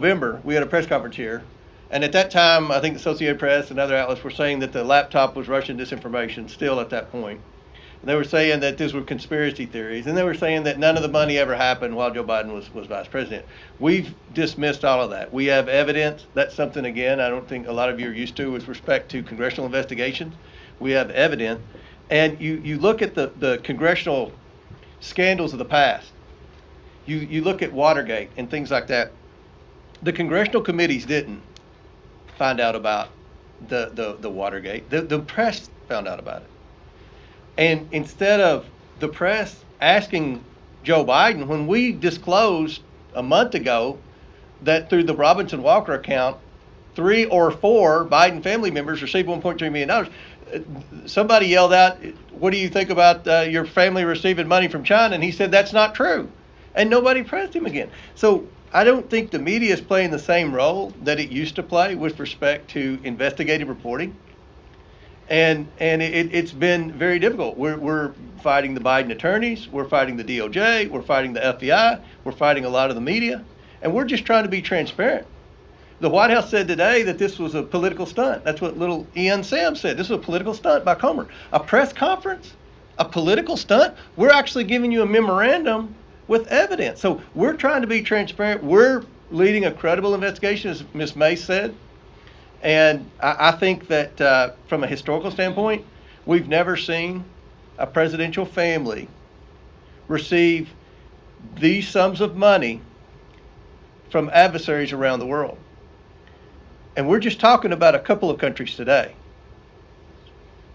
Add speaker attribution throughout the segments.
Speaker 1: November, we had a press conference here, and at that time, I think the Associated Press and other outlets were saying that the laptop was Russian disinformation still at that point. And they were saying that these were conspiracy theories, and they were saying that none of the money ever happened while Joe Biden was vice president. We've dismissed all of that. We have evidence. That's something, again, I don't think a lot of you are used to with respect to congressional investigations. We have evidence. And you look at the congressional scandals of the past. You look at Watergate and things like that. The congressional committees didn't find out about the Watergate. The press found out about it. And instead of the press asking Joe Biden, when we disclosed a month ago that through the Robinson Walker account, 3 or 4 Biden family members received $1.3 million, somebody yelled out, "What do you think about your family receiving money from China?" And he said, "That's not true." And nobody pressed him again. So I don't think the media is playing the same role that it used to play with respect to investigative reporting. And it's been very difficult. We're fighting the Biden attorneys, we're fighting the DOJ, we're fighting the FBI, we're fighting a lot of the media, and we're just trying to be transparent. The White House said today that this was a political stunt. That's what little Ian Sam said. This was a political stunt by Comer. A press conference? A political stunt? We're actually giving you a memorandum with evidence. So we're trying to be transparent. We're leading a credible investigation, as Ms. May said. And I think that from a historical standpoint, we've never seen a presidential family receive these sums of money from adversaries around the world. And we're just talking about a couple of countries today.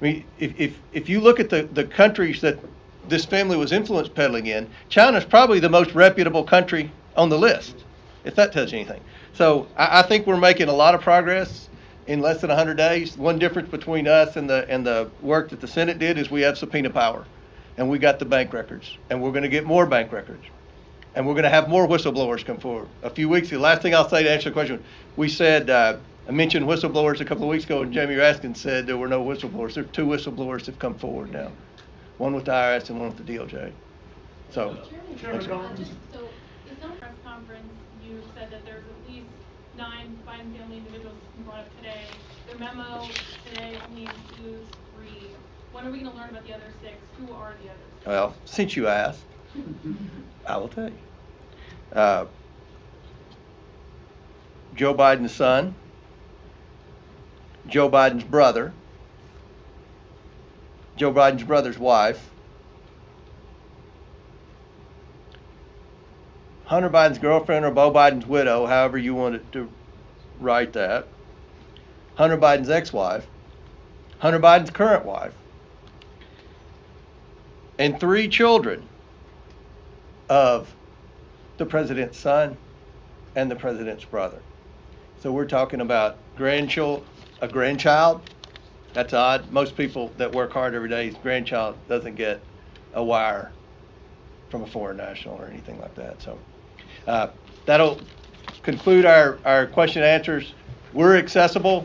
Speaker 1: I mean, if you look at the countries that this family was influence peddling in, China's probably the most reputable country on the list, if that tells you anything. So I think we're making a lot of progress in less than 100 days. One difference between us and the work that the Senate did is we have subpoena power, and we got the bank records, and we're going to get more bank records, and we're going to have more whistleblowers come forward. A few weeks ago, last thing I'll say to answer the question, we said, I mentioned whistleblowers a couple of weeks ago, and Jamie Raskin said there were no whistleblowers. There are 2 whistleblowers that have come forward now, one with the IRS and one with the DOJ. So,
Speaker 2: Chairman, so in some press conference, you said that there's at least 9 Biden family individuals who brought up today. Their memo today only includes 3. When are we going to learn about the other 6? Who are the others?
Speaker 1: Well, since you asked, I will tell you. Joe Biden's son, Joe Biden's brother, Joe Biden's brother's wife, Hunter Biden's girlfriend or Beau Biden's widow, however you wanted to write that, Hunter Biden's ex-wife, Hunter Biden's current wife, and 3 children of the president's son and the president's brother. So we're talking about a grandchild. That's odd. Most people that work hard every day's grandchild doesn't get a wire from a foreign national or anything like that. So that'll conclude our question and answers. We're accessible.